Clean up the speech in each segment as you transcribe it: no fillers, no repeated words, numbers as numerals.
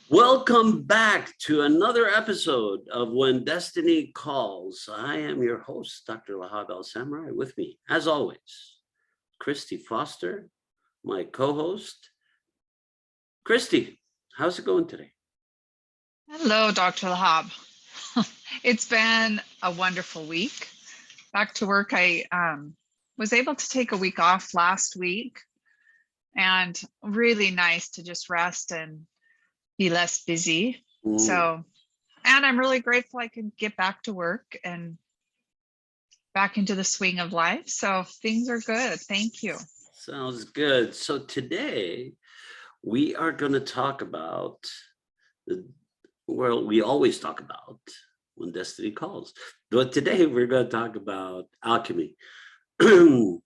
Welcome back to another episode of When Destiny Calls. I am your host, Dr. Lahab Al-Samarrai. With me, as always, Christy Foster, my co-host. Christy, how's it going today? Hello, Dr. Lahab. It's been a wonderful week. Back to work. I was able to take a week off last week, and really nice to just rest and be less busy. So, and I'm really grateful I can get back to work and back into the swing of life. So things are good. Thank you. Sounds good. So today we are going to talk about we always talk about When Destiny Calls, but today we're going to talk about alchemy and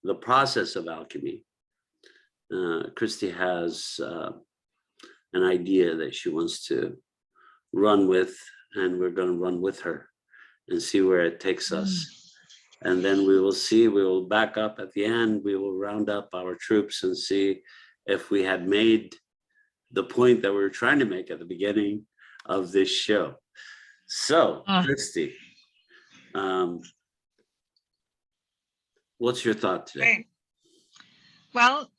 the process of alchemy. Christy has an idea that she wants to run with, and we're going to run with her and see where it takes us. And then we will back up at the end. We will round up our troops and see if we had made the point that we were trying to make at the beginning of this show. So, Christy, what's your thought today? Right. Well,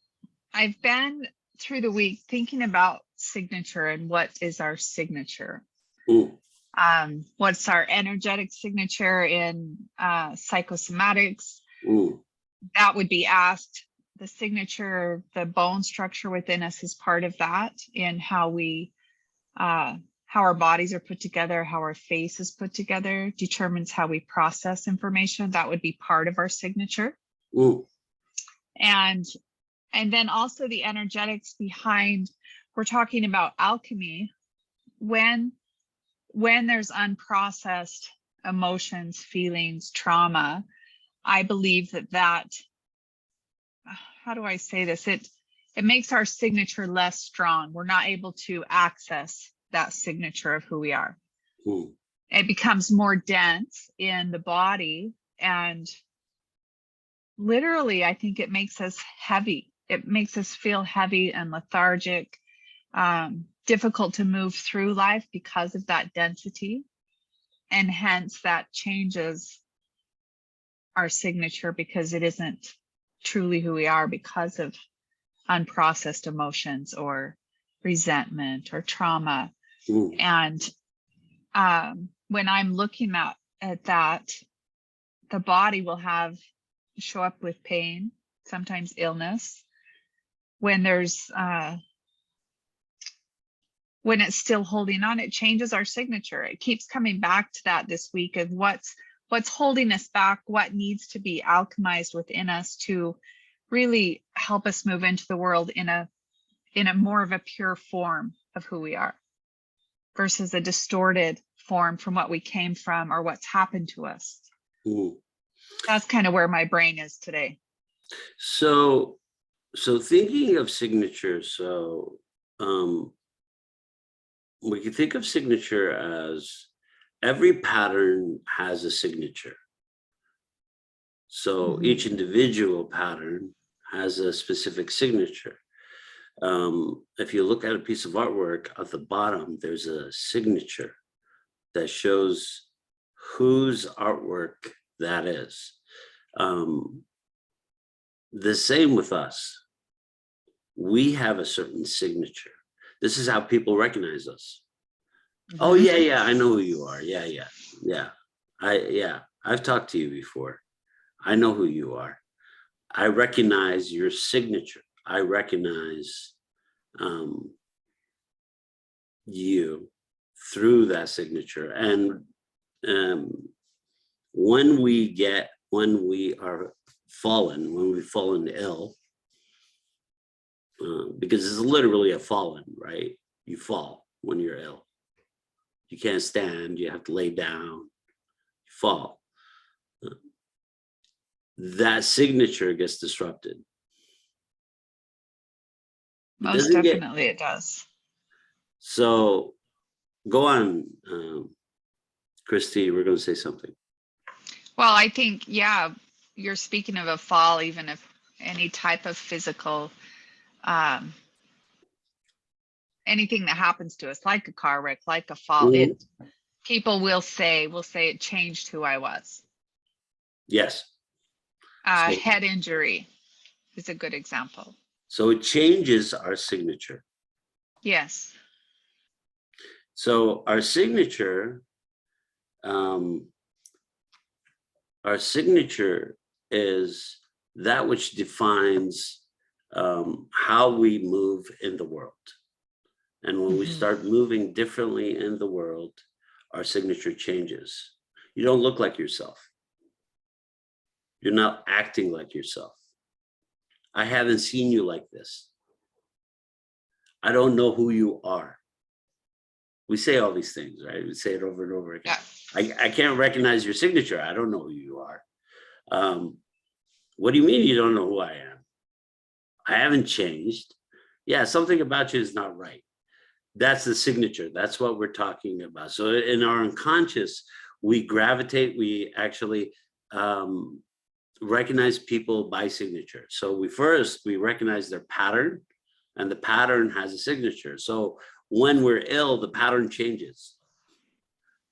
I've been through the week thinking about signature and what is our signature. What's our energetic signature in psychosomatics? That would be asked. The signature, the bone structure within us is part of that, in how we how our bodies are put together, how our face is put together, determines how we process information. That would be part of our signature. And then also the energetics behind, we're talking about alchemy. When there's unprocessed emotions, feelings, trauma, I believe that how do I say this? It makes our signature less strong. We're not able to access that signature of who we are. It becomes more dense in the body, and literally, I think it makes us heavy. It makes us feel heavy and lethargic, difficult to move through life because of that density. And hence that changes our signature, because it isn't truly who we are because of unprocessed emotions or resentment or trauma. And when I'm looking at that, the body will show up with pain, sometimes illness. When there's when it's still holding on, it changes our signature. It keeps coming back to that this week of what's holding us back, what needs to be alchemized within us to really help us move into the world in a more of a pure form of who we are, versus a distorted form from what we came from or what's happened to us. That's kind of where my brain is today. So thinking of signature, we can think of signature as every pattern has a signature. So each individual pattern has a specific signature. If you look at a piece of artwork, at the bottom, there's a signature that shows whose artwork that is. The same with us. We have a certain signature. This is how people recognize us. Oh, yeah, I know who you are. Yeah. I've talked to you before. I know who you are. I recognize your signature. I recognize you through that signature. And when we've fallen ill, because it's literally a fallen, right? You fall when you're ill. You can't stand, you have to lay down, you fall. That signature gets disrupted. Most definitely it does. So go on, Christy, we're going to say something. Well, I think, yeah, you're speaking of a fall, even if any type of physical anything that happens to us, like a car wreck, like a fall, Mhm. people will say it changed who I was. Yes. So, Head injury is a good example. so it changes our signature. Yes. So our signature, um, is that which defines how we move in the world. And when we start moving differently in the world, our signature changes. You don't look like yourself. You're not acting like yourself. I haven't seen you like this. I don't know who you are. We say all these things, right? We say it over and over again. Yeah. I can't recognize your signature. I don't know who you are. What do you mean you don't know who I am? I haven't changed. Yeah, something about you is not right. That's the signature. That's what we're talking about. So in our unconscious, we gravitate, we actually recognize people by signature. So we recognize their pattern, and the pattern has a signature. So when we're ill, the pattern changes.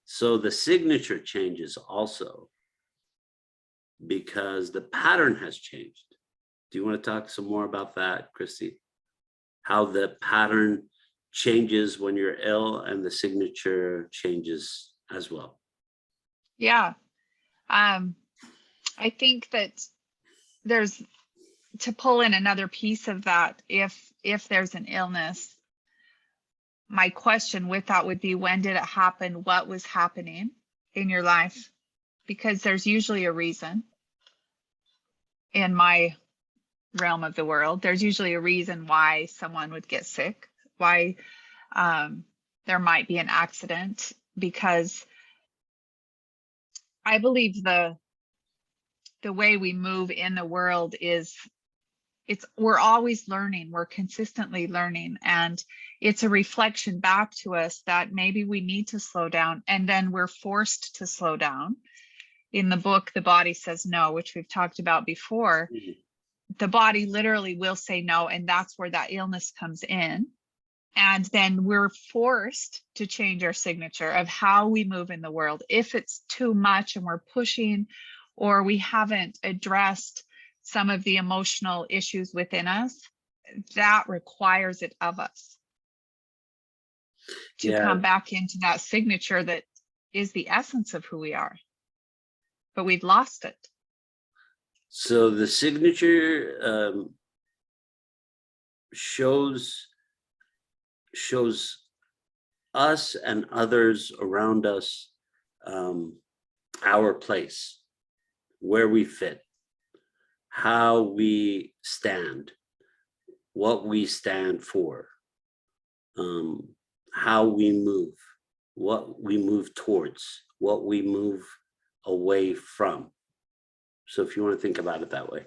So the signature changes also because the pattern has changed. Do you want to talk some more about that, Christy? How the pattern changes when you're ill and the signature changes as well. Yeah. I think that there's, to pull in another piece of that, if there's an illness, my question with that would be, when did it happen? What was happening in your life? Because there's usually a reason. In my realm of the world, there's usually a reason why someone would get sick, why there might be an accident, because I believe the way we move in the world is, we're always learning, we're consistently learning, and it's a reflection back to us that maybe we need to slow down, and then we're forced to slow down. In the book, The Body Says No, which we've talked about before, the body literally will say no, and that's where that illness comes in. And then we're forced to change our signature of how we move in the world. If it's too much and we're pushing, or we haven't addressed some of the emotional issues within us, that requires it of us to come back into that signature that is the essence of who we are. But we've lost it. So the signature shows us and others around us our place, where we fit, how we stand, what we stand for, how we move, what we move towards, what we move away from. So if you want to think about it that way,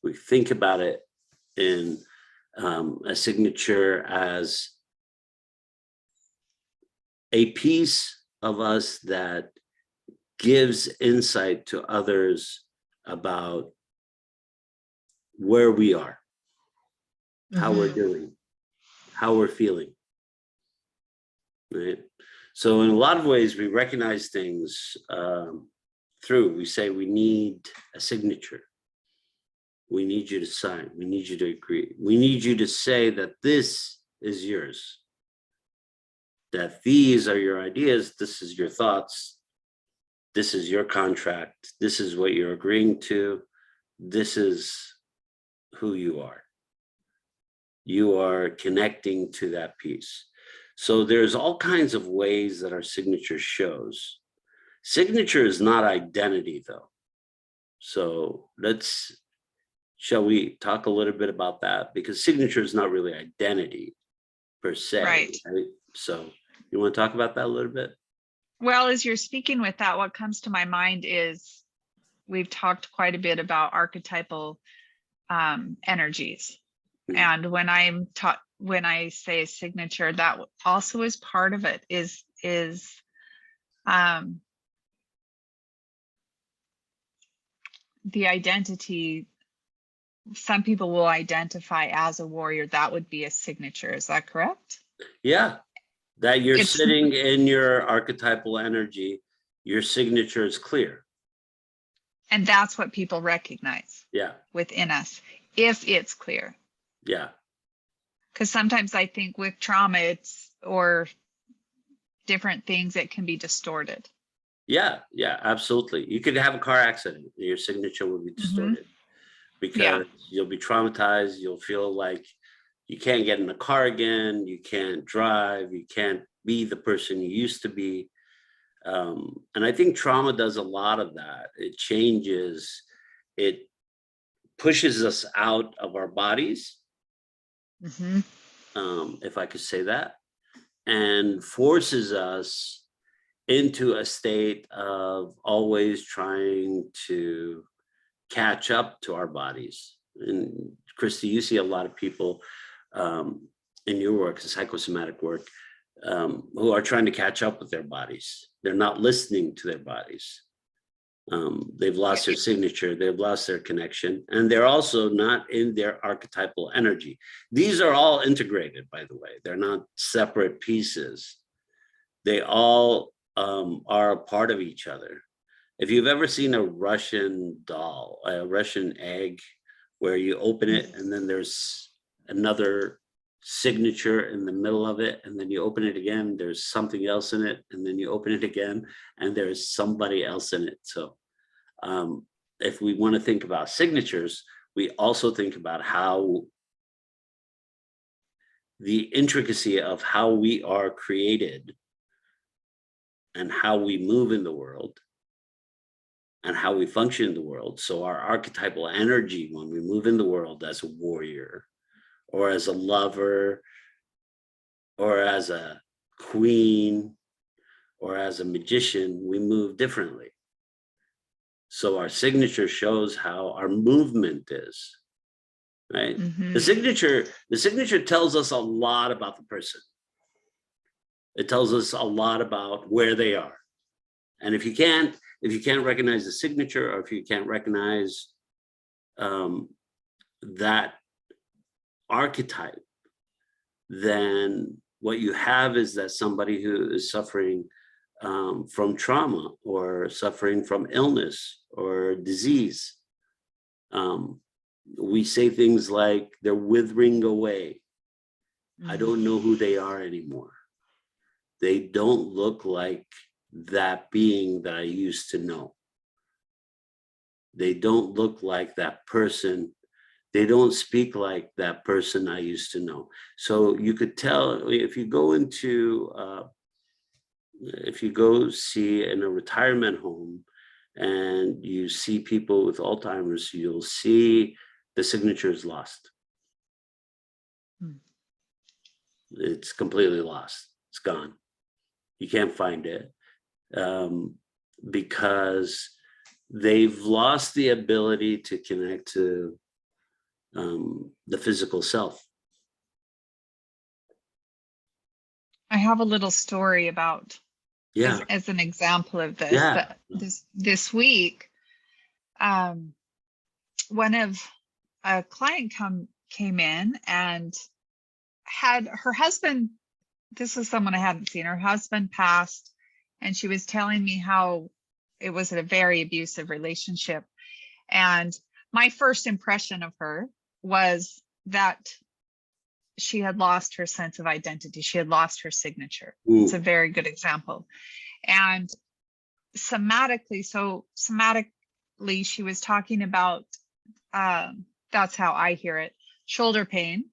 we think about it in a signature as a piece of us that gives insight to others about where we are, how we're doing, how we're feeling, right? So in a lot of ways, we recognize things through, we say we need a signature. We need you to sign. We need you to agree. We need you to say that this is yours, that these are your ideas, this is your thoughts, this is your contract, this is what you're agreeing to, this is who you are. You are connecting to that piece. So there's all kinds of ways that our signature shows. Signature is not identity, though. So shall we talk a little bit about that? Because signature is not really identity per se. Right. So you want to talk about that a little bit? Well, as you're speaking with that, what comes to my mind is, we've talked quite a bit about archetypal energies. And when I say signature, that also is part of it, is the identity some people will identify as a warrior. That would be a signature. Is that correct? Yeah, that you're It's sitting in your archetypal energy, your signature is clear. and that's what people recognize Yeah, within us if it's clear. yeah, Because sometimes I think with trauma, or different things, it can be distorted. yeah, yeah, absolutely. You could have a car accident, and your signature will be distorted Yeah. because you'll be traumatized. You'll feel like you can't get in a car again. You can't drive. You can't be the person you used to be. And I think trauma does a lot of that. It changes, it pushes us out of our bodies, Hmm. if I could say that, and forces us into a state of always trying to catch up to our bodies. And Christy, you see a lot of people in your work, psychosomatic work, who are trying to catch up with their bodies. They're not listening to their bodies. They've lost their signature, they've lost their connection, and they're also not in their archetypal energy. These are all integrated, by the way. They're not separate pieces. They all are a part of each other. If you've ever seen a Russian doll, a Russian egg, where you open it and then there's another signature in the middle of it, and then you open it again, there's something else in it, and then you open it again, and there's somebody else in it. So if we want to think about signatures, we also think about how the intricacy of how we are created and how we move in the world and how we function in the world. So our archetypal energy, when we move in the world as a warrior or as a lover or as a queen or as a magician, we move differently. So our signature shows how our movement is, right? Hmm. The signature tells us a lot about the person. It tells us a lot about where they are. And if you can't recognize the signature, or if you can't recognize that archetype, then what you have is that somebody who is suffering from trauma or suffering from illness or disease. We say things like, they're withering away. I don't know who they are anymore. They don't look like that being that I used to know. They don't look like that person. They don't speak like that person I used to know. So you could tell if you go see in a retirement home and you see people with Alzheimer's, you'll see the signature is lost. It's completely lost. It's gone. You can't find it because they've lost the ability to connect to the physical self. I have a little story about Yeah. as an example of this. Yeah. That this week, one of a client came in and had her husband. This is someone I hadn't seen. Her husband passed, and she was telling me how it was a very abusive relationship. And my first impression of her was that she had lost her sense of identity. She had lost her signature. It's a very good example. And somatically, she was talking about, that's how I hear it, shoulder pain.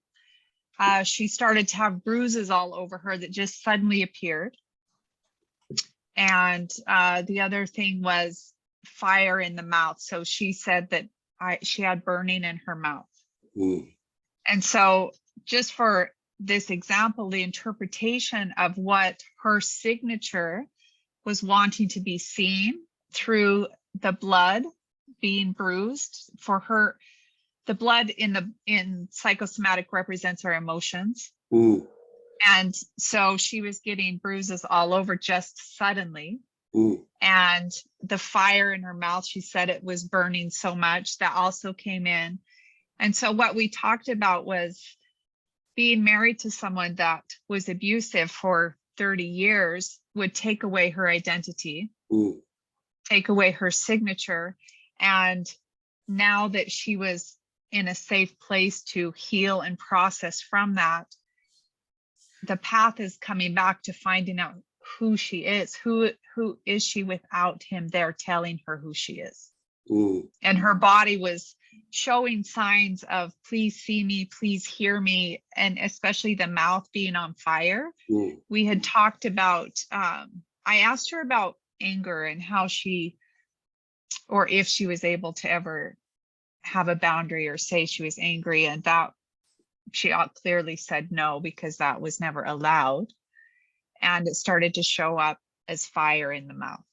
She started to have bruises all over her that just suddenly appeared. And the other thing was fire in the mouth. So she said that she had burning in her mouth. And so just for this example, the interpretation of what her signature was wanting to be seen through the blood being bruised. For her, the blood in psychosomatic represents our emotions. And so she was getting bruises all over just suddenly. And the fire in her mouth, she said it was burning so much, that also came in. And so what we talked about was being married to someone that was abusive for 30 years would take away her identity, take away her signature. And now that she was in a safe place to heal and process from that, the path is coming back to finding out who she is. Who is she without him there telling her who she is? And her body was showing signs of, please see me, please hear me, and especially the mouth being on fire. We had talked about, I asked her about anger and how she, or if she was able to ever have a boundary or say she was angry, and that she clearly said no, because that was never allowed. And it started to show up as fire in the mouth.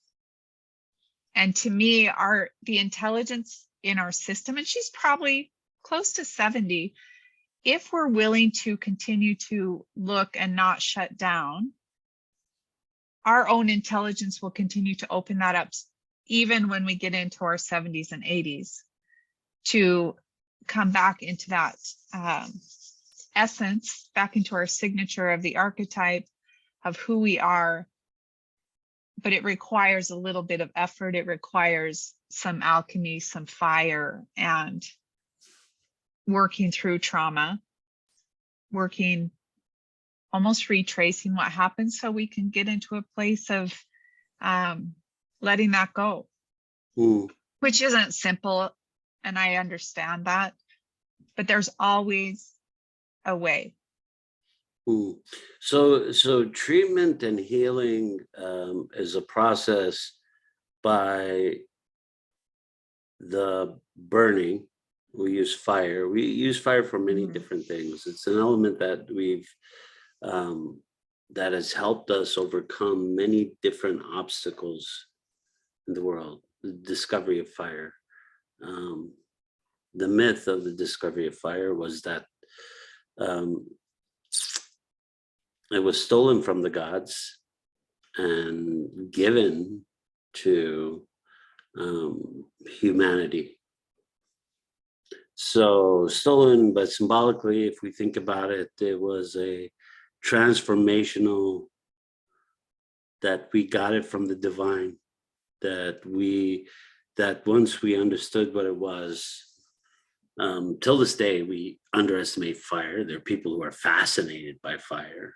And to me, the intelligence in our system, and she's probably close to 70, if we're willing to continue to look and not shut down, our own intelligence will continue to open that up, even when we get into our 70s and 80s, to come back into that essence, back into our signature of the archetype of who we are. But it requires a little bit of effort. It requires some alchemy, some fire, and working through trauma, working, almost retracing what happened, so we can get into a place of letting that go, which isn't simple. And I understand that, but there's always a way. So treatment and healing is a process by the burning. We use fire. We use fire for many different things. It's an element that that has helped us overcome many different obstacles in the world. The discovery of fire. The myth of the discovery of fire was that it was stolen from the gods and given to humanity. So stolen, but symbolically, if we think about it, it was a transformational, that we got it from the divine, that once we understood what it was, till this day, we underestimate fire. There are people who are fascinated by fire.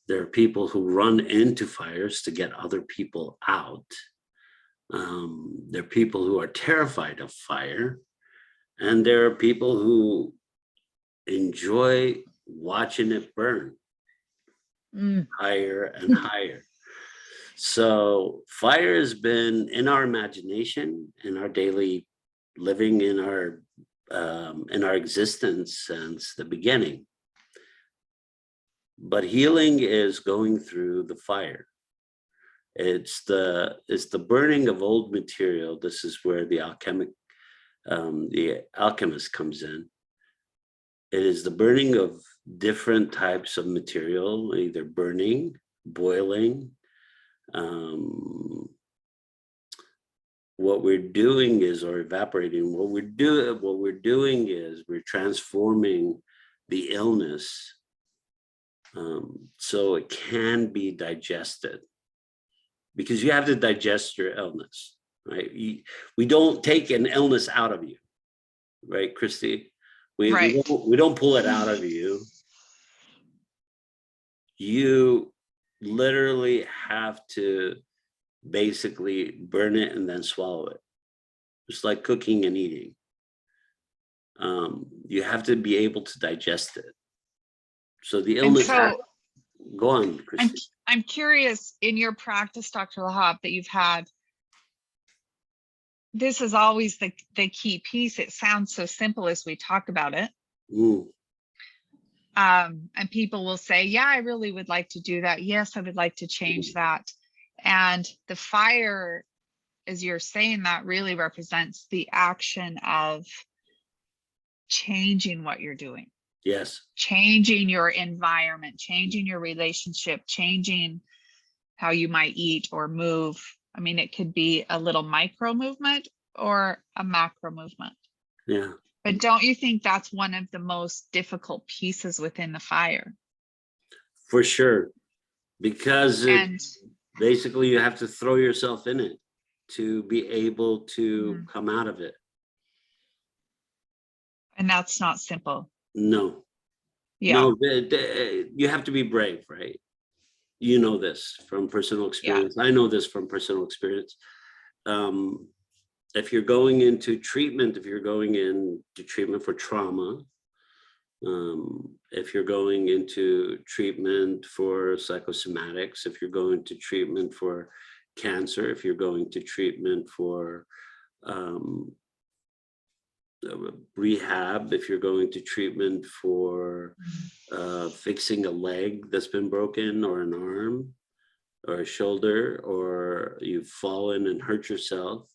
There are people who run into fires to get other people out. There are people who are terrified of fire. And there are people who enjoy watching it burn higher and higher. So fire has been in our imagination, in our daily living, in our existence since the beginning. But healing is going through the fire. It's the burning of old material. This is where the alchemist comes in. It is the burning of different types of material, either burning, boiling. What we're doing is, or evaporating, what we're doing is we're transforming the illness so it can be digested, because you have to digest your illness, right? We don't take an illness out of you, right, Christy? We don't pull it out of you. You literally have to basically burn it and then swallow it. It's like cooking and eating. You have to be able to digest it. So the illness. Go on, Christy. I'm curious, in your practice, Dr. Lahab, that you've had, this is always the key piece. It sounds so simple as we talk about it. And people will say, yeah, I really would like to do that. Yes, I would like to change that. And the fire, as you're saying, that really represents the action of changing what you're doing. Yes. Changing your environment, changing your relationship, changing how you might eat or move. I mean, it could be a little micro movement or a macro movement. Yeah. But don't you think that's one of the most difficult pieces within the fire? For sure, because And basically you have to throw yourself in it to be able to Mhm. come out of it. and that's not simple. No, Yeah, no, you have to be brave, right? You know this from personal yeah, experience. I know this from personal experience. Um, if you're going into treatment, if you're going into treatment for trauma, if you're going into treatment for psychosomatics, if you're going to treatment for cancer, if you're going to treatment for um, rehab, if you're going to treatment for fixing a leg that's been broken, or an arm, or a shoulder, or you've fallen and hurt yourself,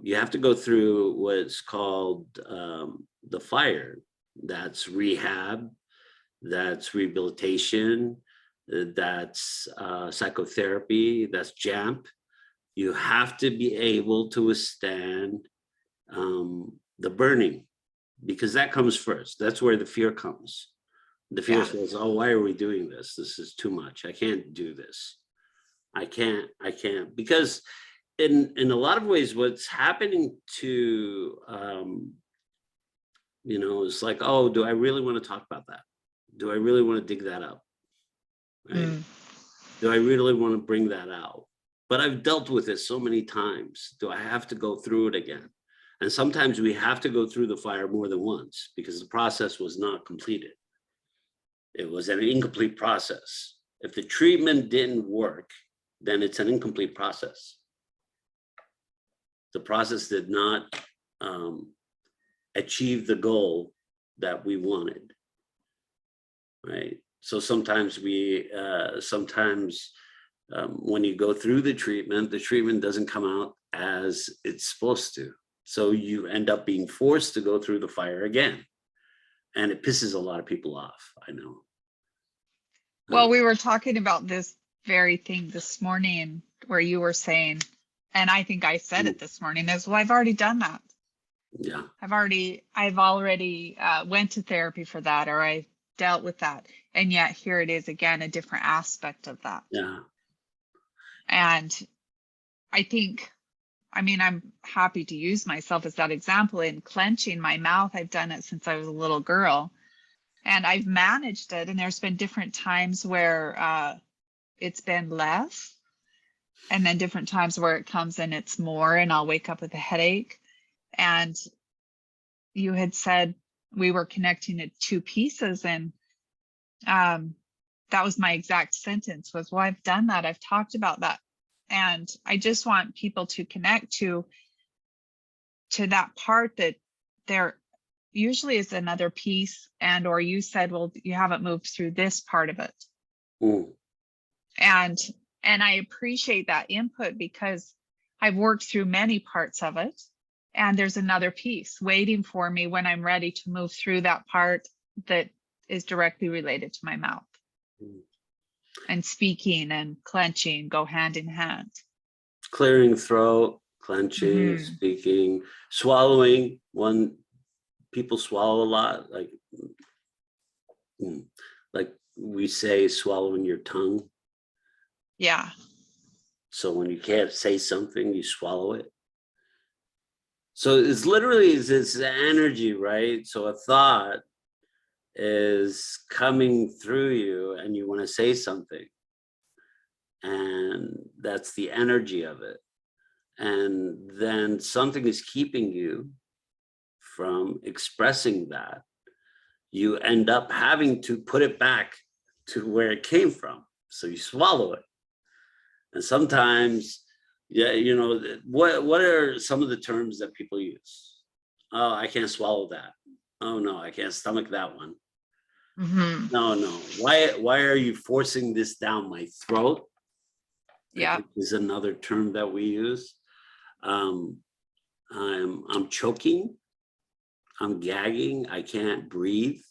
you have to go through what's called the fire. That's rehab, that's rehabilitation, that's psychotherapy, that's JAMP. You have to be able to withstand the burning, because that comes first. That's where the fear comes. The fear yeah. says, oh, why are we doing this? This is too much. I can't do this. I can't, because in a lot of ways, what's happening to, it's like, oh, do I really want to talk about that? Do I really want to dig that up? Right? Mm. Do I really want to bring that out? But I've dealt with it so many times. Do I have to go through it again? And sometimes we have to go through the fire more than once because the process was not completed. It was an incomplete process. If the treatment didn't work, then it's an incomplete process. The process did not achieve the goal that we wanted, right? So sometimes when you go through the treatment doesn't come out as it's supposed to. So you end up being forced to go through the fire again. And it pisses a lot of people off, I know. Well, we were talking about this very thing this morning where you were saying, and I think I said it this morning, as well, I've already done that. Yeah. I've already went to therapy for that, or I dealt with that. And yet here it is again, a different aspect of that. Yeah. And I think, I'm happy to use myself as that example in clenching my mouth. I've done it since I was a little girl. And I've managed it. And there's been different times where it's been less. And then different times where it comes and it's more, and I'll wake up with a headache. And you had said we were connecting it two pieces. And that was my exact sentence was, well, I've done that. I've talked about that. And I just want people to connect to that part that there usually is another piece, and or you said, well, you haven't moved through this part of it. And I appreciate that input because I've worked through many parts of it, and there's another piece waiting for me when I'm ready to move through that part that is directly related to my mouth. And speaking and clenching go hand in hand. Clearing throat, clenching, speaking, swallowing. When people swallow a lot, like we say, swallowing your tongue. Yeah. So when you can't say something, you swallow it. So it's literally this energy, right? So a thought is coming through you and you want to say something. And that's the energy of it. And then something is keeping you from expressing that. You end up having to put it back to where it came from. So you swallow it. And sometimes, what are some of the terms that people use? Oh, I can't swallow that. Oh no, I can't stomach that one. No. Why are you forcing this down my throat? Yeah. Is another term that we use. I'm choking. I'm gagging. I can't breathe.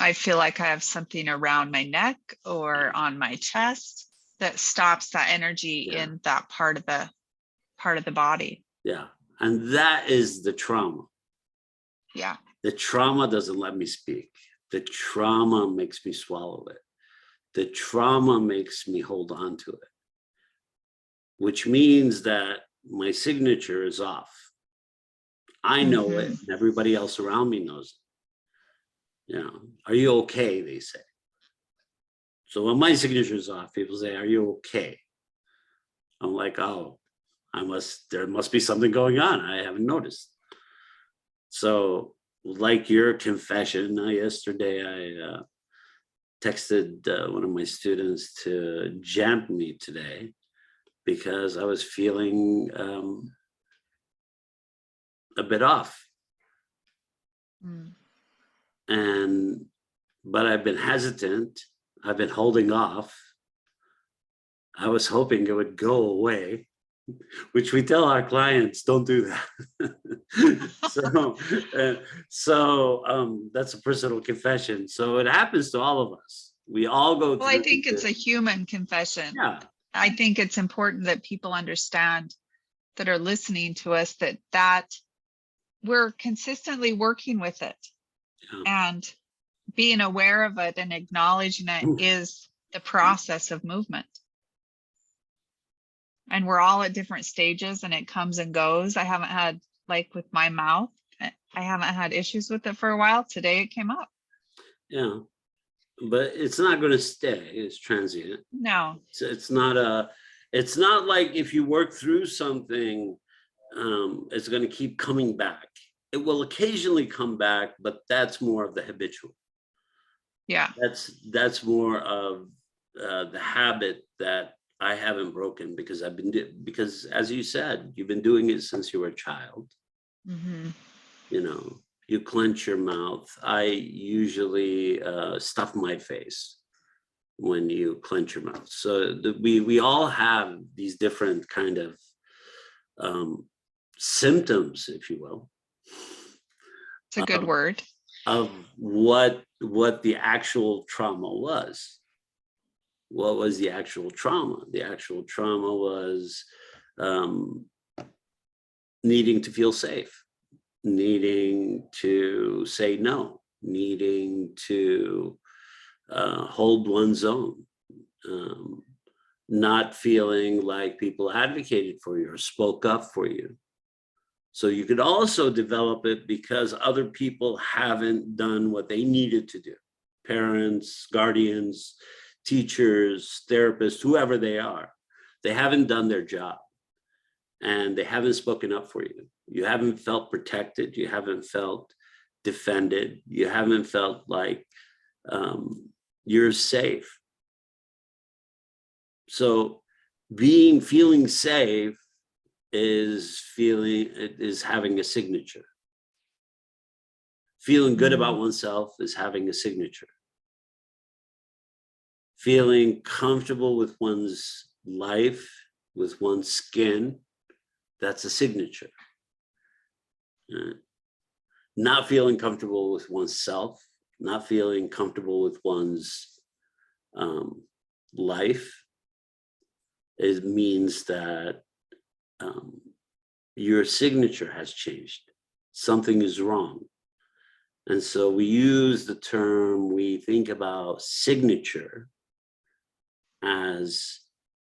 I feel like I have something around my neck or on my chest that stops that energy in that part of the body. Yeah. And that is the trauma. Yeah. The trauma doesn't let me speak. The trauma makes me swallow it. The trauma makes me hold on to it, which means that my signature is off. I know it, and everybody else around me knows it. You know, are you okay? They say. So when my signature is off, people say, are you okay? I'm like, oh, there must be something going on. I haven't noticed. So like your confession, yesterday I texted one of my students to jam me today because I was feeling a bit off. But I've been hesitant. I've been holding off. I was hoping it would go away, which we tell our clients, don't do that. So that's a personal confession. So it happens to all of us. We all go through. Well, I think it's a human confession. Yeah. I think it's important that people understand that are listening to us that we're consistently working with it. Yeah. And being aware of it and acknowledging it is the process of movement. And we're all at different stages and it comes and goes. I haven't had, like with my mouth, I haven't had issues with it for a while. Today it came up. Yeah. But it's not going to stay. It's transient. No. It's not like if you work through something, it's going to keep coming back. It will occasionally come back, but that's more of the habitual. Yeah. That's more of the habit that I haven't broken because because as you said, you've been doing it since you were a child. You know, you clench your mouth. I usually stuff my face when you clench your mouth. So we all have these different kind of symptoms, if you will. It's a good word. Of what the actual trauma was. What was the actual trauma? The actual trauma was needing to feel safe, needing to say no, needing to hold one's own, not feeling like people advocated for you or spoke up for you. So you could also develop it because other people haven't done what they needed to do. Parents, guardians, teachers, therapists, whoever they are, they haven't done their job and they haven't spoken up for you. You haven't felt protected. You haven't felt defended. You haven't felt like you're safe. So feeling safe is having a signature. Feeling good about oneself is having a signature. Feeling comfortable with one's life, with one's skin, that's a signature. Not feeling comfortable with oneself, not feeling comfortable with one's life, it means that your signature has changed. Something is wrong. And so we use the term, we think about signature as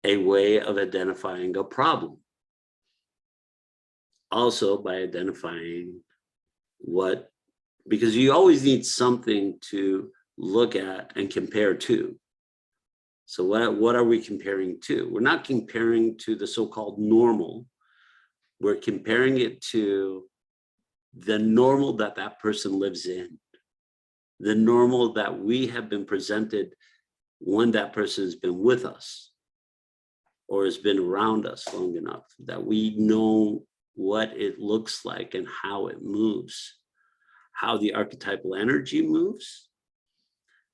a way of identifying a problem. Also by identifying because you always need something to look at and compare to. So what are we comparing to? We're not comparing to the so-called normal. We're comparing it to the normal that person lives in, the normal that we have been presented when that person has been with us or has been around us long enough that we know what it looks like and how it moves, how the archetypal energy moves,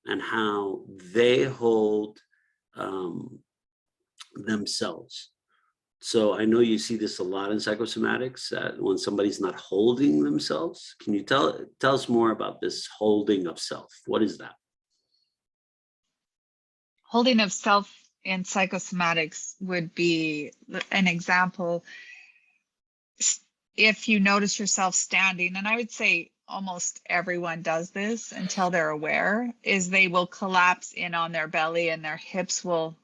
and how they hold themselves. So I know you see this a lot in psychosomatics, when somebody's not holding themselves. Can you tell us more about this holding of self? What is that? Holding of self in psychosomatics would be an example. if you notice yourself standing, and I would say almost everyone does this until they're aware, is they will collapse in on their belly and their hips will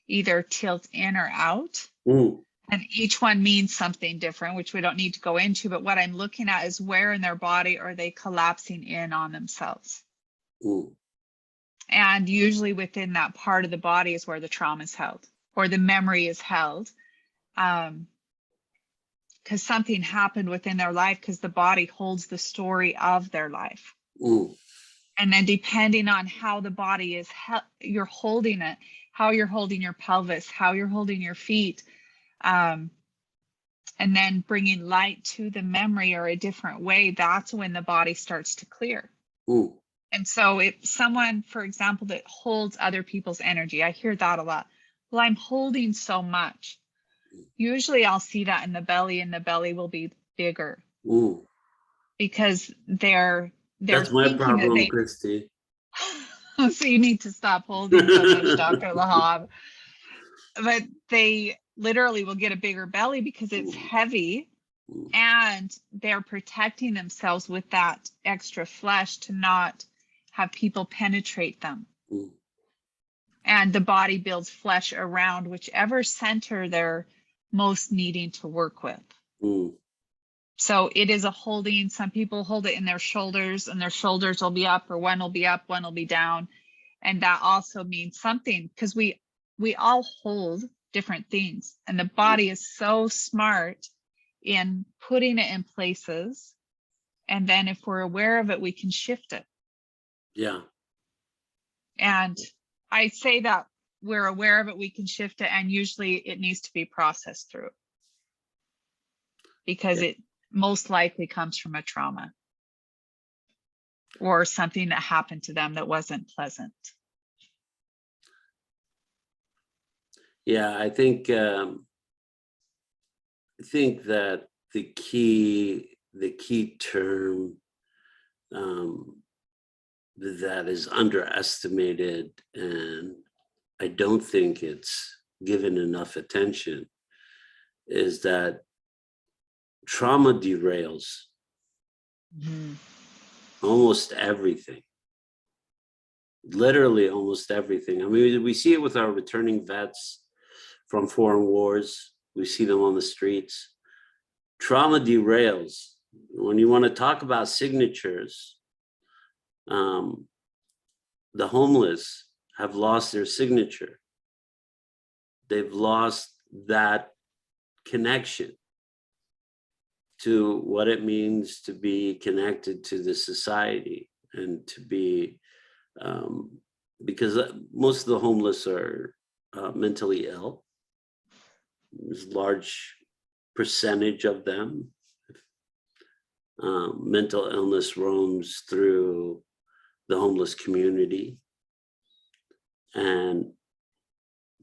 either tilt in or out. Mm, And each one means something different, which we don't need to go into. But what I'm looking at is where in their body are they collapsing in on themselves? mm, And usually within that part of the body is where the trauma is held or the memory is held. Because something happened within their life, because the body holds the story of their life. mm, And then depending on how the body is, you're holding it, how you're holding your pelvis, how you're holding your feet, and then bringing light to the memory or a different way, that's when the body starts to clear. mm. And so if someone, for example, that holds other people's energy, I hear that a lot. Well, I'm holding so much. Usually I'll see that in the belly, and the belly will be bigger Ooh, because they're that's my thinking that problem, they Christy. so you need to stop holding so much, Dr. Lahab. But they literally will get a bigger belly because it's heavy, and they're protecting themselves with that extra flesh to not have people penetrate them. And the body builds flesh around whichever center they're most needing to work with. So it is a holding. Some people hold it in their shoulders, and their shoulders will be up, or one will be up, one will be down. And that also means something, because we all hold different things, and the body is so smart in putting it in places. And then if we're aware of it, we can shift it. Yeah. And I say that we're aware of it, we can shift it, and usually it needs to be processed through, because it most likely comes from a trauma or something that happened to them that wasn't pleasant. Yeah, I think that the key term that is underestimated, and I don't think it's given enough attention, is that trauma derails almost everything. Literally almost everything. I mean, we see it with our returning vets from foreign wars. We see them on the streets. Trauma derails. When you want to talk about signatures, the homeless have lost their signature. They've lost that connection to what it means to be connected to the society, and to be, because most of the homeless are mentally ill. There's a large percentage of them. Mental illness roams through the homeless community, and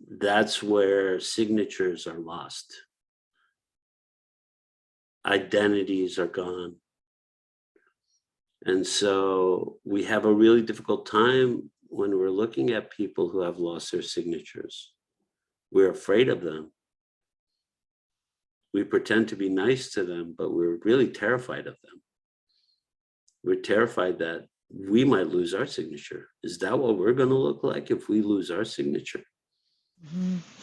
that's where signatures are lost. Identities are gone. And so we have a really difficult time when we're looking at people who have lost their signatures. We're afraid of them. We pretend to be nice to them, but we're really terrified of them. We're terrified that we might lose our signature. Is that what we're going to look like if we lose our signature?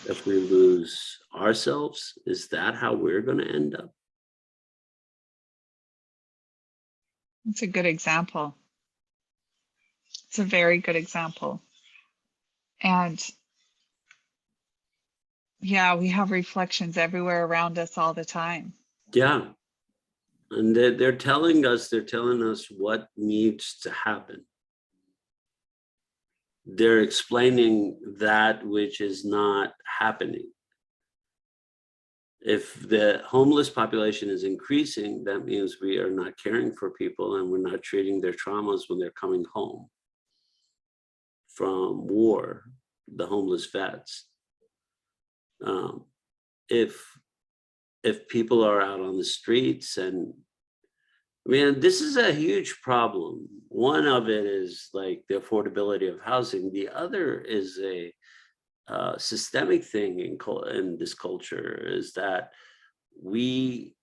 If we lose ourselves, is that how we're going to end up? It's a good example. It's a very good example. And yeah, we have reflections everywhere around us all the time. Yeah. And they're telling us what needs to happen. They're explaining that which is not happening. If the homeless population is increasing, that means we are not caring for people, and we're not treating their traumas when they're coming home from war, the homeless vets. If people are out on the streets, and I mean, this is a huge problem. One of it is like the affordability of housing. The other is a systemic thing in this culture, is that we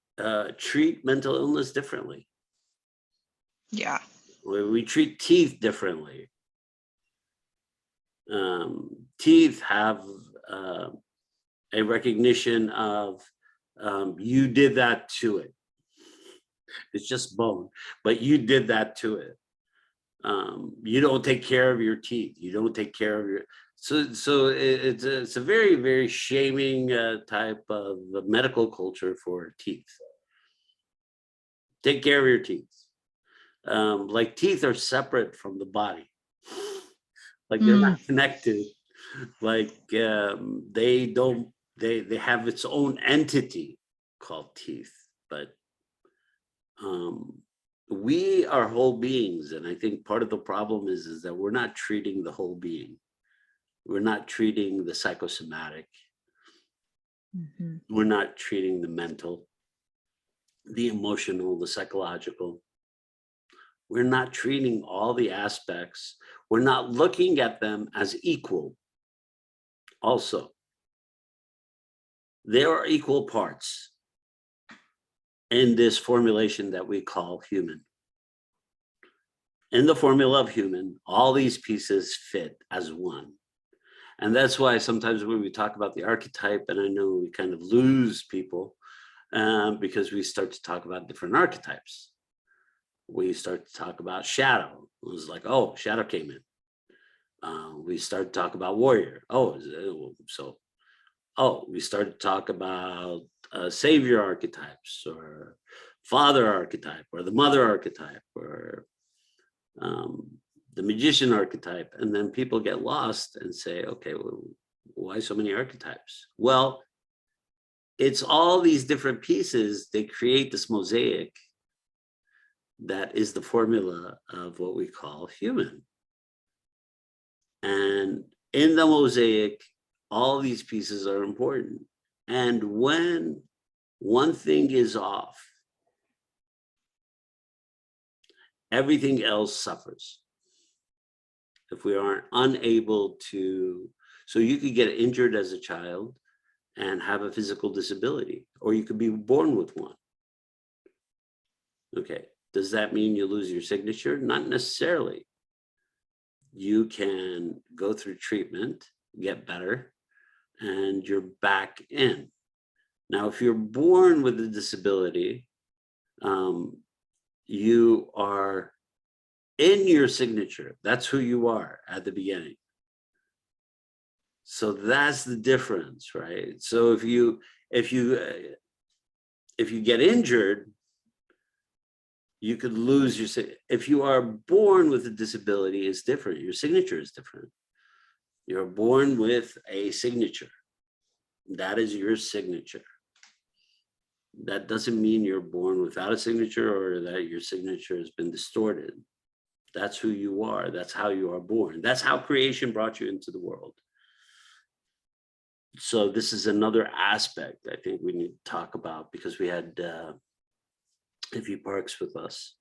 treat mental illness differently. Yeah. We treat teeth differently. Teeth have a recognition of you did that to it. It's just bone, but you did that to it. You don't take care of your teeth. You don't take care of your. So it's a very, very shaming type of medical culture for teeth. Take care of your teeth. Like teeth are separate from the body. Like they're not connected. Like they don't. They have its own entity called teeth. But we are whole beings, and I think part of the problem is that we're not treating the whole being. We're not treating the psychosomatic. We're not treating the mental, the emotional, the psychological. We're not treating all the aspects. We're not looking at them as equal. Also, there are equal parts in this formulation that we call human. In the formula of human, all these pieces fit as one. And that's why sometimes when we talk about the archetype, and I know we kind of lose people because we start to talk about different archetypes. We start to talk about shadow. It was like, oh, shadow came in. We start to talk about warrior. We started to talk about savior archetypes, or father archetype, or the mother archetype, or the magician archetype. And then people get lost and say, okay, well, why so many archetypes? Well, it's all these different pieces. They create this mosaic that is the formula of what we call human. And in the mosaic, all these pieces are important. And when one thing is off, everything else suffers. If we aren't unable to, so you could get injured as a child and have a physical disability, or you could be born with one. Okay, does that mean you lose your signature? Not necessarily. You can go through treatment, get better, and you're back in. Now, if you're born with a disability, you are in your signature. That's who you are at the beginning. So that's the difference, right? So if you get injured, you could lose your. If you are born with a disability, it's different. Your signature is different. You're born with a signature. That is your signature. That doesn't mean you're born without a signature, or that your signature has been distorted. That's who you are. That's how you are born. That's how creation brought you into the world. So this is another aspect I think we need to talk about, because we had Ivy Parks with us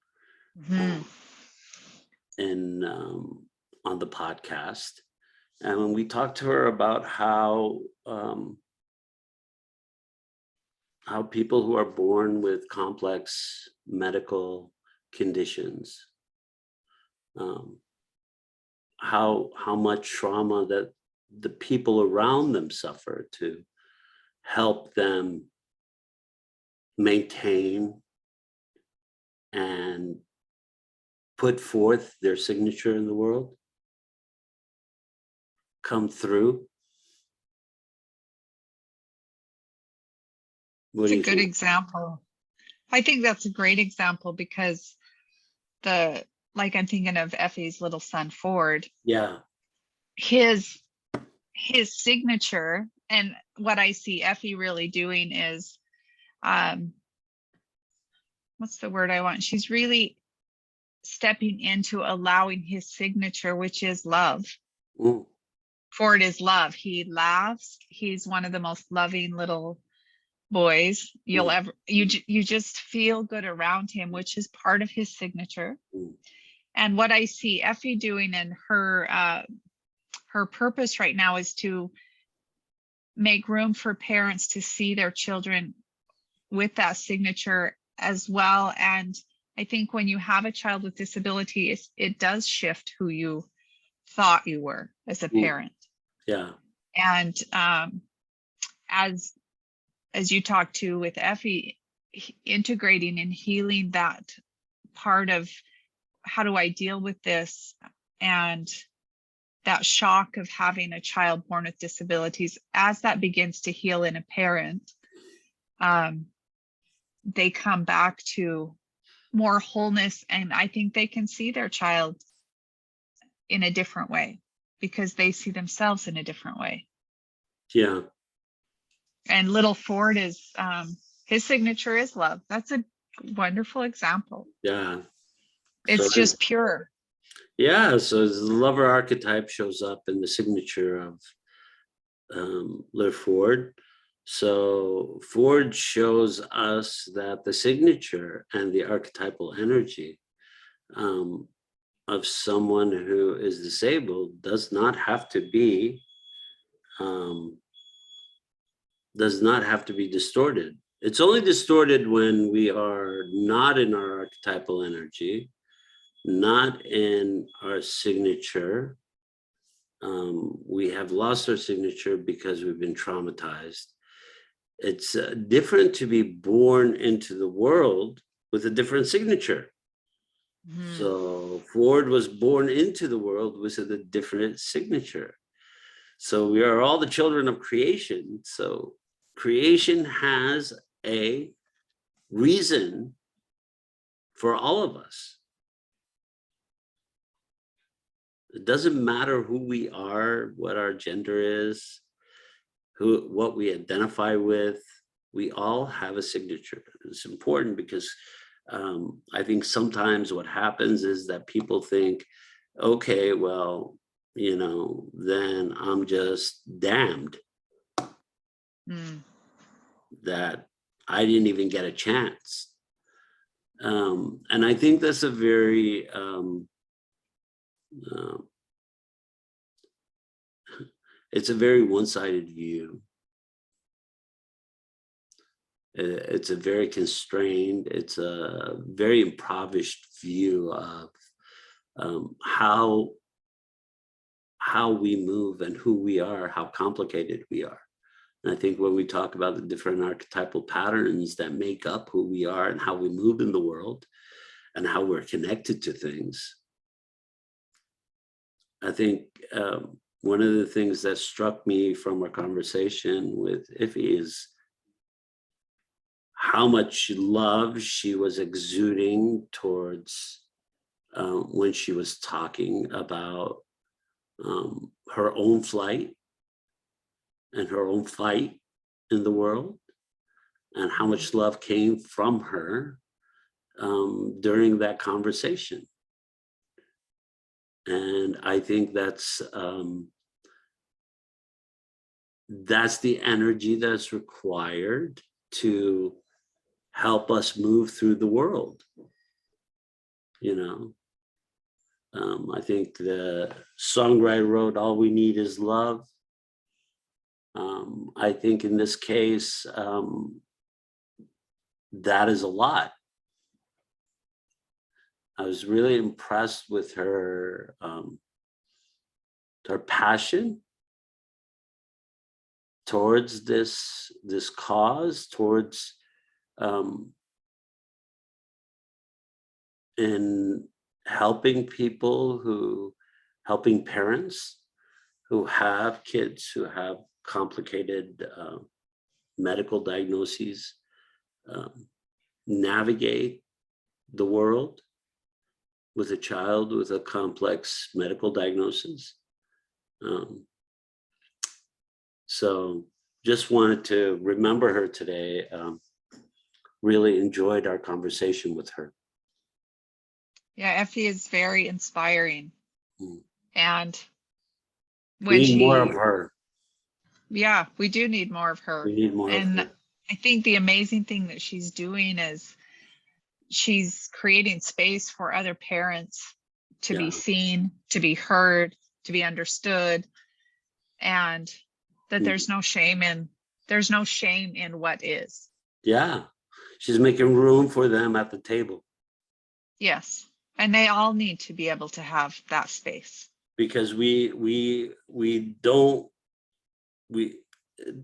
in on the podcast, and when we talked to her about how people who are born with complex medical conditions, how much trauma that the people around them suffer to help them maintain and put forth their signature in the world, come through. It's a good example. I think that's a great example, because like I'm thinking of Effie's little son, Ford. Yeah. His signature, and what I see Effie really doing is, what's the word I want? She's really stepping into allowing his signature, which is love. Ooh. Ford is love. He laughs. He's one of the most loving little boys you'll ever. You just feel good around him, which is part of his signature. And what I see Effie doing, and her purpose right now, is to make room for parents to see their children with that signature as well. And I think when you have a child with disability, it does shift who you thought you were as a parent. Yeah. And as you talked to with Effie, integrating and healing that part of how do I deal with this, and that shock of having a child born with disabilities, as that begins to heal in a parent, they come back to more wholeness, and I think they can see their child in a different way because they see themselves in a different way. Yeah. And little Ford is his signature is love. That's a wonderful example. Yeah. It's So, just pure. yeah. So the lover archetype shows up in the signature of little Ford. So Ford shows us that the signature and the archetypal energy of someone who is disabled does not have to be distorted. It's only distorted when we are not in our archetypal energy, not in our signature. We have lost our signature because we've been traumatized. It's different to be born into the world with a different signature. Mm-hmm. So Ford was born into the world with a different signature. So we are all the children of creation. So creation has a reason for all of us. It doesn't matter who we are, what our gender is, what we identify with. We all have a signature. It's important because I think sometimes what happens is that people think, okay, well, then I'm just damned. That I didn't even get a chance. And I think that's a very it's a very one-sided view. It's a very constrained, it's a very impoverished view of how we move and who we are, how complicated we are. And I think when we talk about the different archetypal patterns that make up who we are and how we move in the world and how we're connected to things, I think one of the things that struck me from our conversation with Iffy is how much love she was exuding towards when she was talking about her own flight and her own fight in the world, and how much love came from her during that conversation. And I think that's the energy that's required to help us move through the world. I think the songwriter wrote, "All we need is love." I think in this case, that is a lot. I was really impressed with her passion towards this cause, towards in helping helping parents who have kids who have complicated medical diagnoses, navigate the world with a child with a complex medical diagnosis. So just wanted to remember her today. Really enjoyed our conversation with her. Yeah, Effie is very inspiring. And we need more of her. Yeah, we do need more of her. We need more and of her. I think the amazing thing that she's doing is she's creating space for other parents to be seen, to be heard, to be understood, and that there's no shame in what is. Yeah, She's making room for them at the table. Yes. And they all need to be able to have that space. Because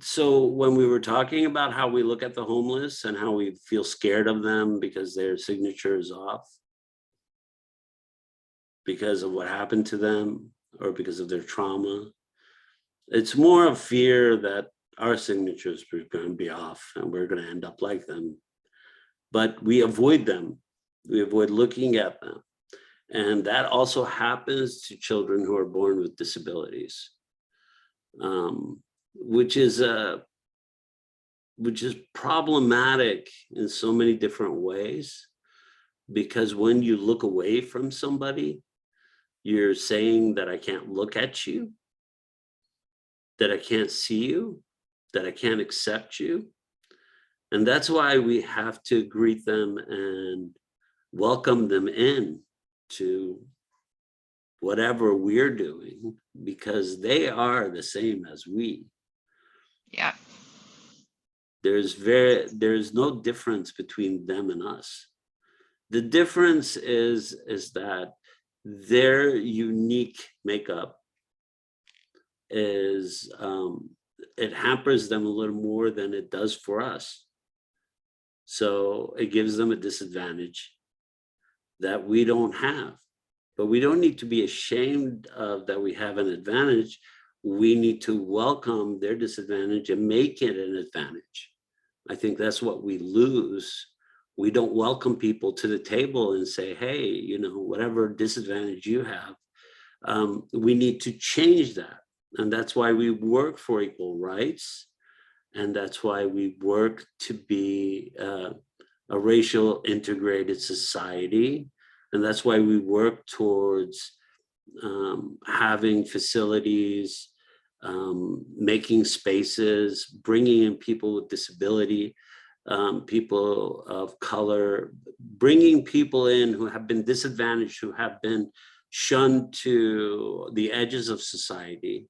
so when we were talking about how we look at the homeless and how we feel scared of them because their signature is off, because of what happened to them or because of their trauma, it's more of fear that our signatures are going to be off and we're going to end up like them. But we avoid them. We avoid looking at them. And that also happens to children who are born with disabilities, which is problematic in so many different ways, because when you look away from somebody, you're saying that I can't look at you, that I can't see you, that I can't accept you. And that's why we have to greet them and welcome them in to whatever we're doing, because they are the same as we. Yeah. There's no difference between them and us. The difference is that their unique makeup is it hampers them a little more than it does for us. So it gives them a disadvantage that we don't have. But we don't need to be ashamed of that we have an advantage. We need to welcome their disadvantage and make it an advantage. I think that's what we lose. We don't welcome people to the table and say, hey, you know, whatever disadvantage you have, we need to change that. And that's why we work for equal rights. And that's why we work to be a racial integrated society. And that's why we work towards having facilities, making spaces, bringing in people with disability, people of color, bringing people in who have been disadvantaged, who have been shunned to the edges of society,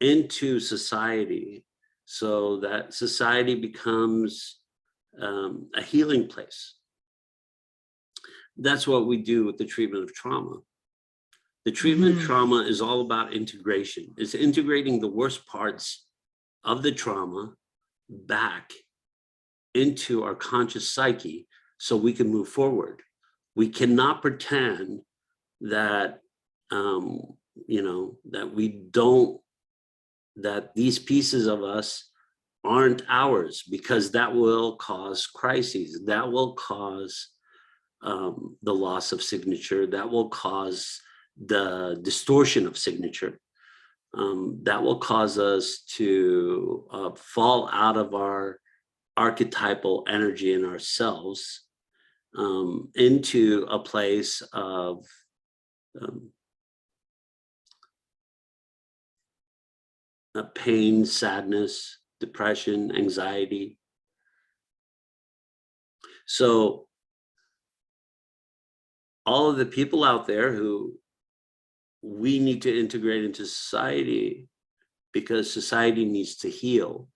into society, so that society becomes a healing place. That's what we do with the treatment of trauma. The treatment of trauma is all about integration. It's integrating the worst parts of the trauma back into our conscious psyche so we can move forward. We cannot pretend that, you know, that these pieces of us aren't ours, because that will cause crises. That will cause the loss of signature. That will cause the distortion of signature. That will cause us to fall out of our archetypal energy in ourselves into a place of pain, sadness, depression, anxiety. So all of the people out there who we need to integrate into society, because society needs to heal.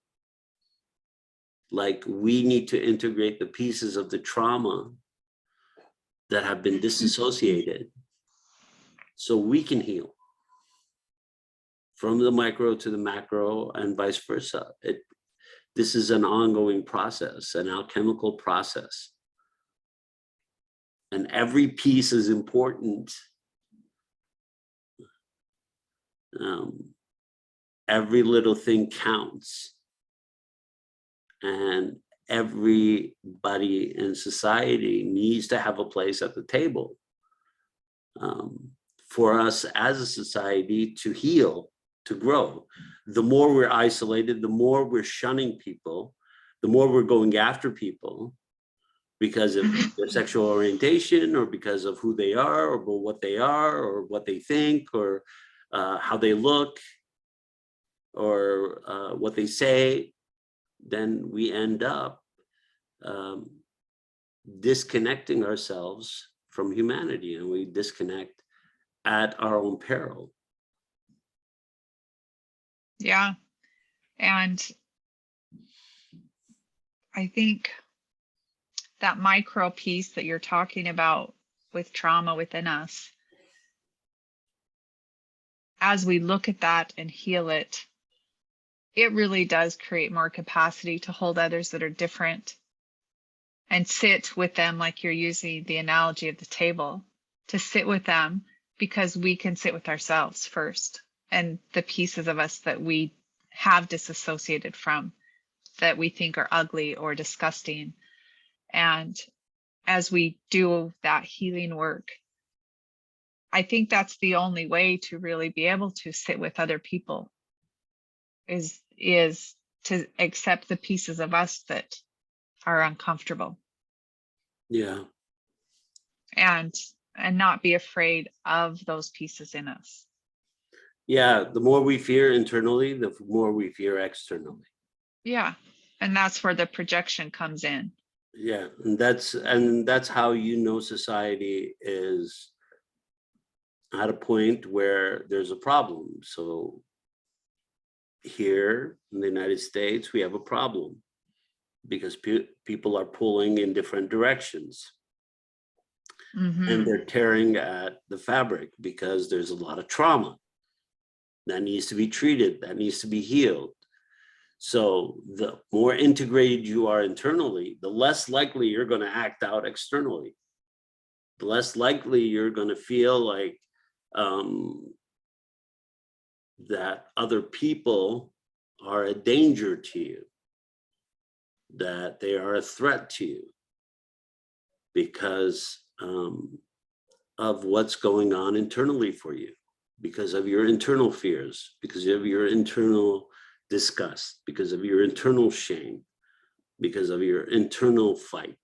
Like, we need to integrate the pieces of the trauma that have been disassociated so we can heal from the micro to the macro and vice versa. This is an ongoing process, an alchemical process. And every piece is important. Every little thing counts. And everybody in society needs to have a place at the table for us as a society to heal, to grow. The more we're isolated, the more we're shunning people, the more we're going after people because of their sexual orientation, or because of who they are, or what they are, or what they think, or how they look, or what they say, then we end up disconnecting ourselves from humanity, and we disconnect at our own peril. Yeah. And I think that micro piece that you're talking about with trauma within us, as we look at that and heal it, it really does create more capacity to hold others that are different and sit with them, like you're using the analogy of the table, to sit with them, because we can sit with ourselves first and the pieces of us that we have disassociated from, that we think are ugly or disgusting. And as we do that healing work, I think that's the only way to really be able to sit with other people, is to accept the pieces of us that are uncomfortable. Yeah. And not be afraid of those pieces in us. Yeah. The more we fear internally, the more we fear externally. Yeah. And that's where the projection comes in. Yeah. And that's how, you know, society is at a point where there's a problem. So here in the United States, we have a problem because people are pulling in different directions. And they're tearing at the fabric because there's a lot of trauma that needs to be treated, that needs to be healed. So the more integrated you are internally, the less likely you're going to act out externally. The less likely you're going to feel like that other people are a danger to you, that they are a threat to you because of what's going on internally for you, because of your internal fears, because of your internal disgust, because of your internal shame, because of your internal fight.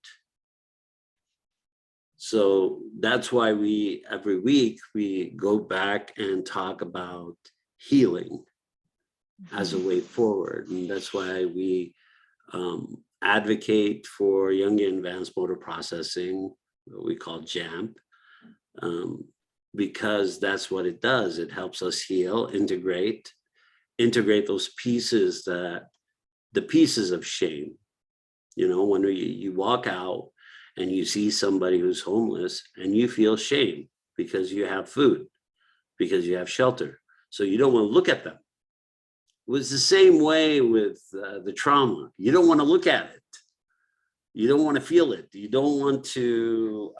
So that's why every week we go back and talk about healing as a way forward. And that's why we advocate for Jungian advanced motor processing, what we call JAMP, because that's what it does. It helps us heal, integrate those pieces, the pieces of shame. You know, when you walk out and you see somebody who's homeless and you feel shame because you have food, because you have shelter. So you don't want to look at them. It was the same way with the trauma. You don't want to look at it. You don't want to feel it. You don't want to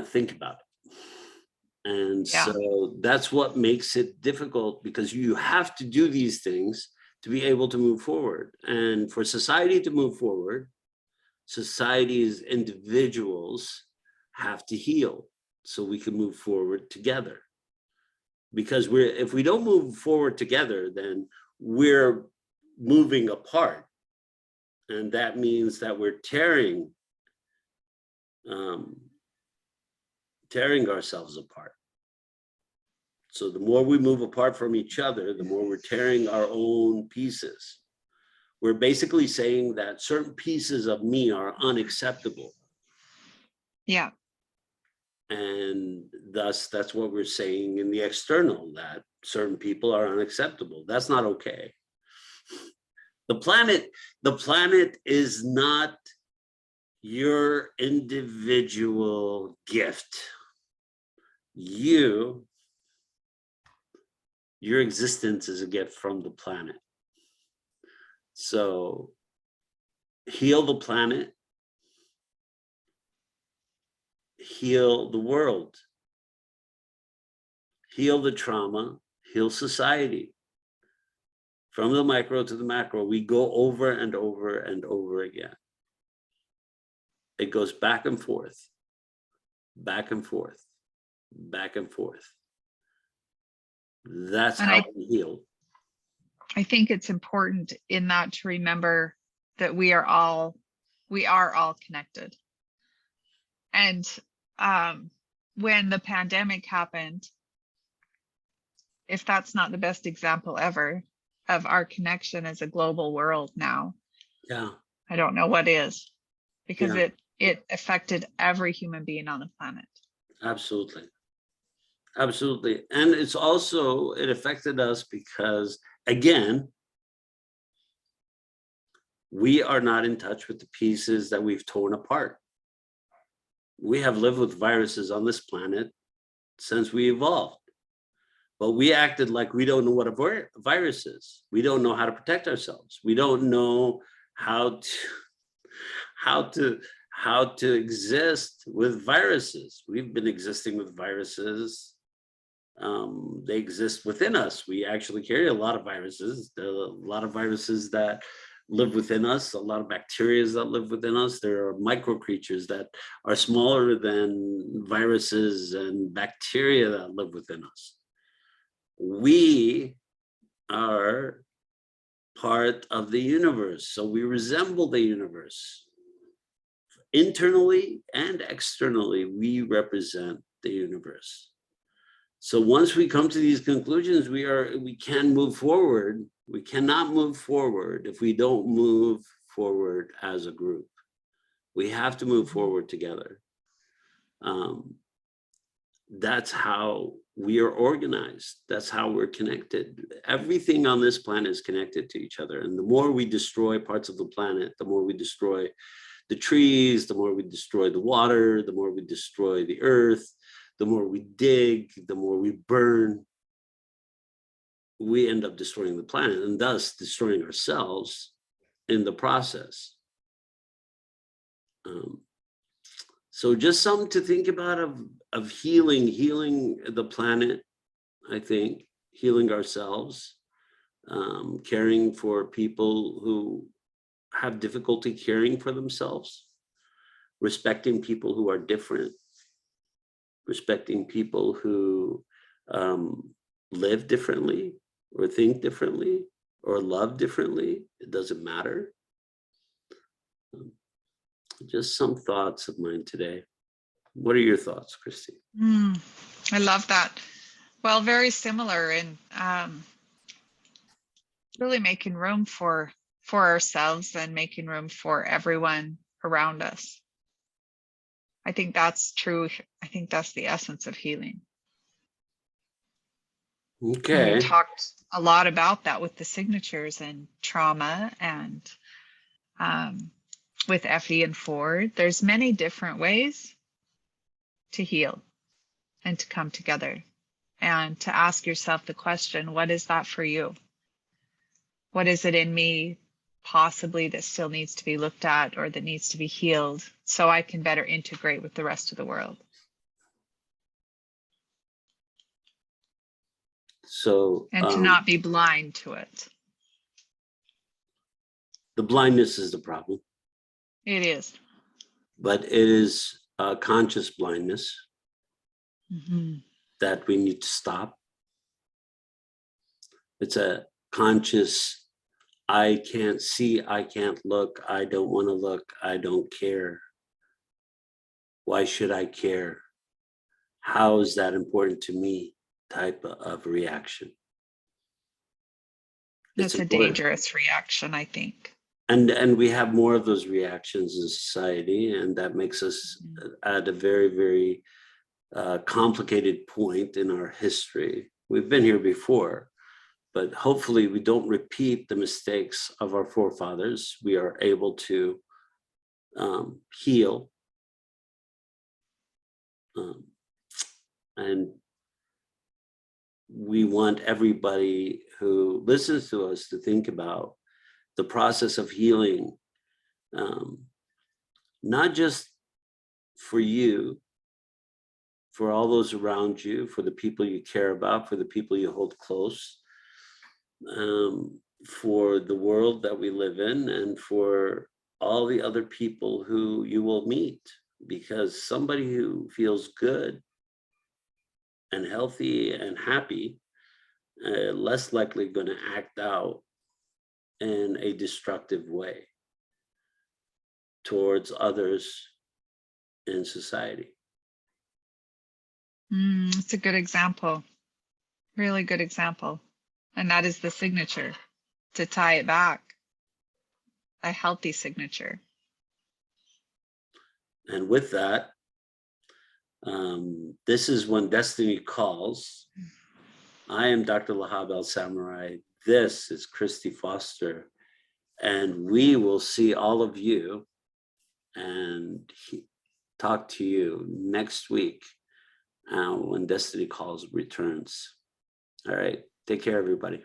think about it. And so that's what makes it difficult, because you have to do these things to be able to move forward. And for society to move forward, society's individuals have to heal so we can move forward together. Because if we don't move forward together, then we're moving apart. And that means that we're tearing ourselves apart. So the more we move apart from each other, the more we're tearing our own pieces. We're basically saying that certain pieces of me are unacceptable. Yeah. And thus, that's what we're saying in the external, that certain people are unacceptable. That's not okay. The planet is not your individual gift. Your existence is a gift from the planet. So heal the planet, heal the world, heal the trauma, heal society. From the micro to the macro, we go over and over and over again. It goes back and forth, back and forth, back and forth. That's how we heal. I think it's important in that to remember that we are all connected. And when the pandemic happened, if that's not the best example ever of our connection as a global world now, I don't know what is, because it affected every human being on the planet. Absolutely. Absolutely. And it affected us because, again, We are not in touch with the pieces that we've torn apart. We have lived with viruses on this planet since we evolved, but we acted like we don't know what a virus is. We don't know how to protect ourselves. We don't know how to exist with viruses. We've been existing with viruses. They exist within us. We actually carry a lot of viruses. There are a lot of viruses that live within us, a lot of bacteria that live within us. There are micro creatures that are smaller than viruses and bacteria that live within us. We are part of the universe, so we resemble the universe. Internally and externally, we represent the universe. So once we come to these conclusions, we can move forward. We cannot move forward if we don't move forward as a group. We have to move forward together. That's how we are organized. That's how we're connected. Everything on this planet is connected to each other. And the more we destroy parts of the planet, the more we destroy the trees, the more we destroy the water, the more we destroy the earth, the more we dig, the more we burn, we end up destroying the planet and thus destroying ourselves in the process. So just something to think about of healing the planet, I think, healing ourselves, caring for people who have difficulty caring for themselves, respecting people who are different, respecting people who live differently or think differently or love differently. It doesn't matter. Just some thoughts of mine today. What are your thoughts, Christy? I love that. Well, very similar in really making room for ourselves and making room for everyone around us. I think that's true. I think that's the essence of healing. Okay. We talked a lot about that with the signatures and trauma and with Effie and Ford. There's many different ways to heal and to come together and to ask yourself the question, what is that for you? What is it in me possibly that still needs to be looked at or that needs to be healed so I can better integrate with the rest of the world? So, and to not be blind to it. The blindness is the problem. It is. But it is a conscious blindness that we need to stop. It's a conscious, I can't see, I can't look, I don't want to look, I don't care. Why should I care? How is that important to me? Type of reaction. That's a dangerous reaction, I think. And we have more of those reactions in society, and that makes us at a very, very complicated point in our history. We've been here before, but hopefully we don't repeat the mistakes of our forefathers. We are able to heal. And we want everybody who listens to us to think about the process of healing, not just for you, for all those around you, for the people you care about, for the people you hold close, for the world that we live in, and for all the other people who you will meet, because somebody who feels good and healthy and happy, less likely going to act out in a destructive way towards others in society. It's a good example, really good example. And that is the signature, to tie it back, a healthy signature. And with that, this is When Destiny Calls. I am Dr. Lahab Al-Samarrai. This is Christy Foster. And we will see all of you and talk to you next week when Destiny Calls returns. All right. Take care, everybody.